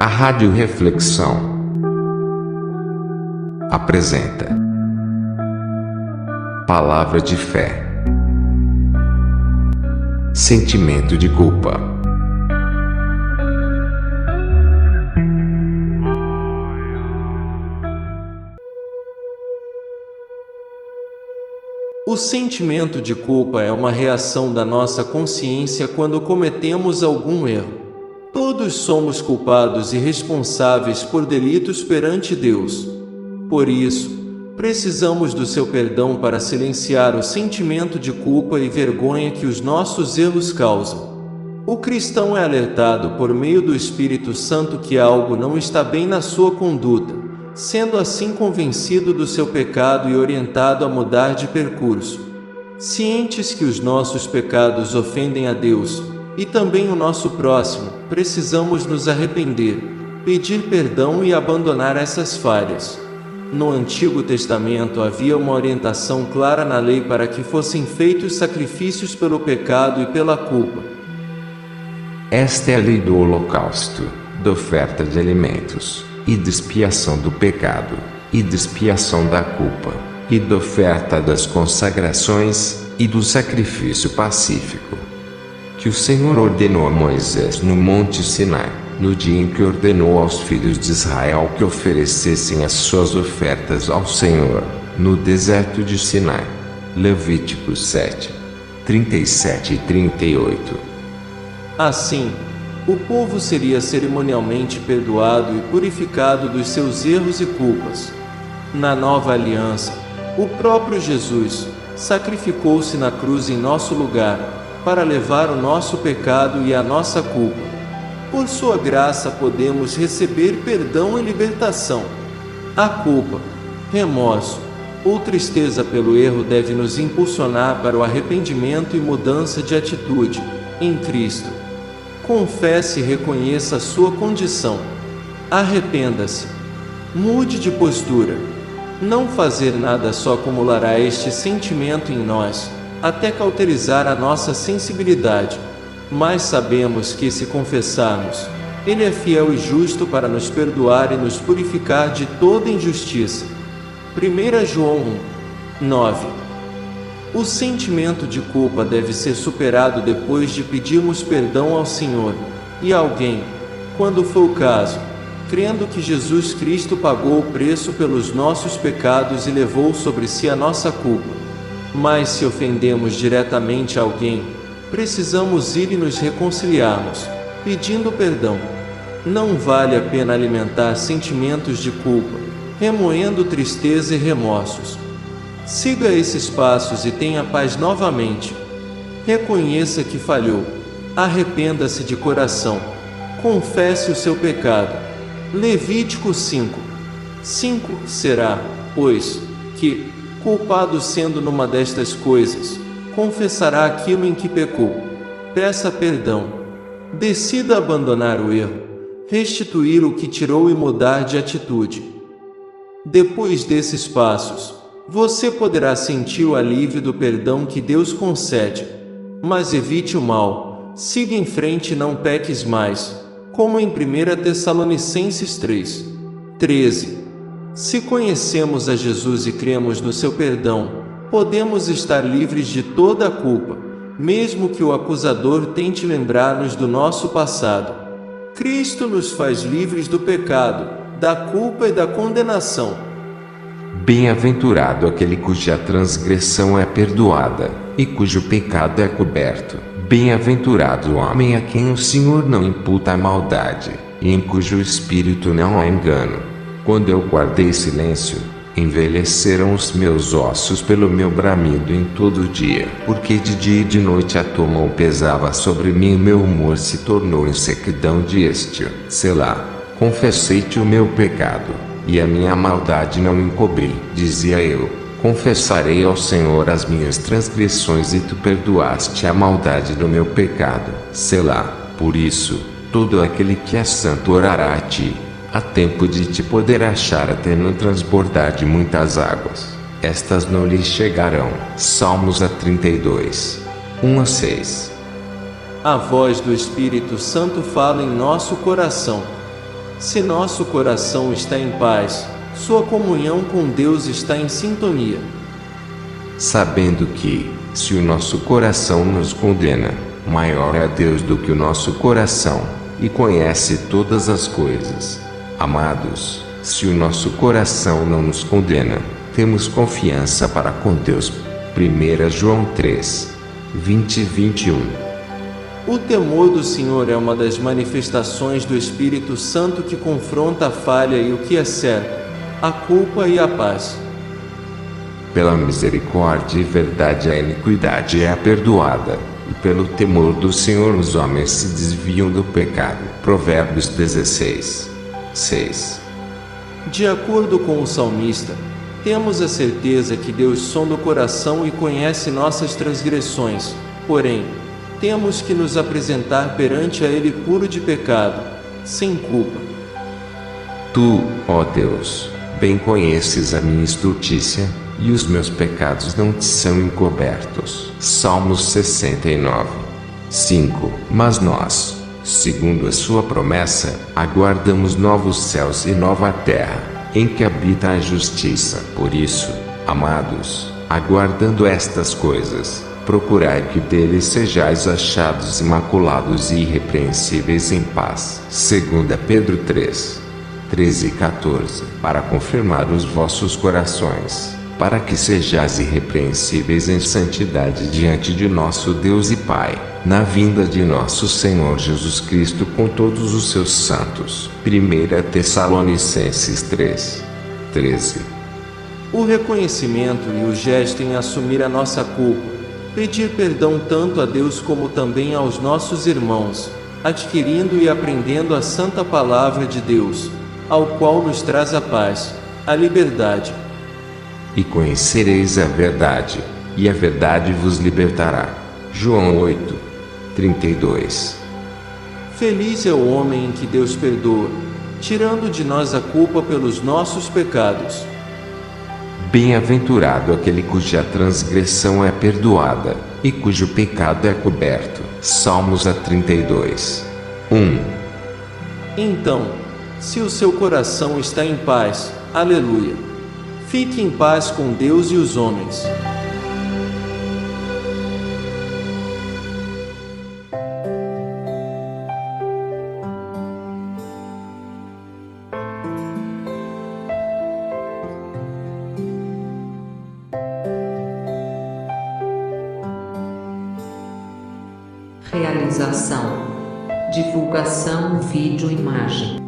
A Rádio Reflexão apresenta Palavra de Fé. Sentimento de culpa. O sentimento de culpa é uma reação da nossa consciência quando cometemos algum erro. Todos somos culpados e responsáveis por delitos perante Deus. Por isso, precisamos do seu perdão para silenciar o sentimento de culpa e vergonha que os nossos erros causam. O cristão é alertado por meio do Espírito Santo que algo não está bem na sua conduta, sendo assim convencido do seu pecado e orientado a mudar de percurso. Cientes que os nossos pecados ofendem a Deus, e também o nosso próximo, precisamos nos arrepender, pedir perdão e abandonar essas falhas. No Antigo Testamento havia uma orientação clara na lei para que fossem feitos sacrifícios pelo pecado e pela culpa. Esta é a lei do holocausto, da oferta de alimentos, e da expiação do pecado, e da expiação da culpa, e da oferta das consagrações, e do sacrifício pacífico, que o Senhor ordenou a Moisés no Monte Sinai, no dia em que ordenou aos filhos de Israel que oferecessem as suas ofertas ao Senhor, no deserto de Sinai. Levíticos 7, 37 e 38. Assim, o povo seria cerimonialmente perdoado e purificado dos seus erros e culpas. Na nova aliança, o próprio Jesus sacrificou-se na cruz em nosso lugar, para levar o nosso pecado e a nossa culpa. Por sua graça podemos receber perdão e libertação. A culpa, remorso ou tristeza pelo erro deve nos impulsionar para o arrependimento e mudança de atitude em Cristo. Confesse e reconheça a sua condição. Arrependa-se. Mude de postura. Não fazer nada só acumulará este sentimento em nós, até cauterizar a nossa sensibilidade. Mas sabemos que, se confessarmos, Ele é fiel e justo para nos perdoar e nos purificar de toda injustiça. 1 João 1, 9. O sentimento de culpa deve ser superado depois de pedirmos perdão ao Senhor e a alguém, quando for o caso, crendo que Jesus Cristo pagou o preço pelos nossos pecados e levou sobre si a nossa culpa. Mas se ofendemos diretamente alguém, precisamos ir e nos reconciliarmos, pedindo perdão. Não vale a pena alimentar sentimentos de culpa, remoendo tristeza e remorsos. Siga esses passos e tenha paz novamente. Reconheça que falhou. Arrependa-se de coração. Confesse o seu pecado. Levítico 5. 5 será, pois, que, culpado sendo numa destas coisas, confessará aquilo em que pecou. Peça perdão. Decida abandonar o erro, restituir o que tirou e mudar de atitude. Depois desses passos, você poderá sentir o alívio do perdão que Deus concede. Mas evite o mal, siga em frente e não peques mais, como em 1 Tessalonicenses 3, 13. Se conhecemos a Jesus e cremos no seu perdão, podemos estar livres de toda a culpa, mesmo que o acusador tente lembrar-nos do nosso passado. Cristo nos faz livres do pecado, da culpa e da condenação. Bem-aventurado aquele cuja transgressão é perdoada, e cujo pecado é coberto. Bem-aventurado o homem a quem o Senhor não imputa a maldade, e em cujo espírito não há engano. Quando eu guardei silêncio, envelheceram os meus ossos pelo meu bramido em todo o dia, porque de dia e de noite a tua mão pesava sobre mim e meu humor se tornou em sequidão de estio. Selá. Confessei-te o meu pecado, e a minha maldade não encobri, dizia eu. Confessarei ao Senhor as minhas transgressões e tu perdoaste a maldade do meu pecado. Selá. Por isso, todo aquele que é santo orará a ti. Há tempo de te poder achar até no transbordar de muitas águas. Estas não lhe chegarão. Salmos 32. 1 a 6. A voz do Espírito Santo fala em nosso coração. Se nosso coração está em paz, sua comunhão com Deus está em sintonia. Sabendo que, se o nosso coração nos condena, maior é Deus do que o nosso coração, e conhece todas as coisas. Amados, se o nosso coração não nos condena, temos confiança para com Deus. 1 João 3, 20 e 21. O temor do Senhor é uma das manifestações do Espírito Santo que confronta a falha e o que é certo, a culpa e a paz. Pela misericórdia e verdade a iniquidade é perdoada, e pelo temor do Senhor os homens se desviam do pecado. Provérbios 16, 6. De acordo com o salmista, temos a certeza que Deus sonda o coração e conhece nossas transgressões, porém, temos que nos apresentar perante a Ele puro de pecado, sem culpa. Tu, ó Deus, bem conheces a minha estultícia, e os meus pecados não te são encobertos. Salmos 69, 5. Mas nós, segundo a sua promessa, aguardamos novos céus e nova terra, em que habita a justiça. Por isso, amados, aguardando estas coisas, procurai que deles sejais achados imaculados e irrepreensíveis em paz. 2 Pedro 3, 13 e 14. Para confirmar os vossos corações, para que sejais irrepreensíveis em santidade diante de nosso Deus e Pai, na vinda de nosso Senhor Jesus Cristo com todos os seus santos. 1 Tessalonicenses 3, 13. O reconhecimento e o gesto em assumir a nossa culpa, pedir perdão tanto a Deus como também aos nossos irmãos, adquirindo e aprendendo a santa palavra de Deus, ao qual nos traz a paz, a liberdade. E conhecereis a verdade, e a verdade vos libertará. João 8, 32. Feliz é o homem em que Deus perdoa, tirando de nós a culpa pelos nossos pecados. Bem-aventurado aquele cuja transgressão é perdoada, e cujo pecado é coberto. Salmos 32, 1. Então, se o seu coração está em paz, aleluia. Fique em paz com Deus e os homens. Realização: divulgação vídeo-imagem.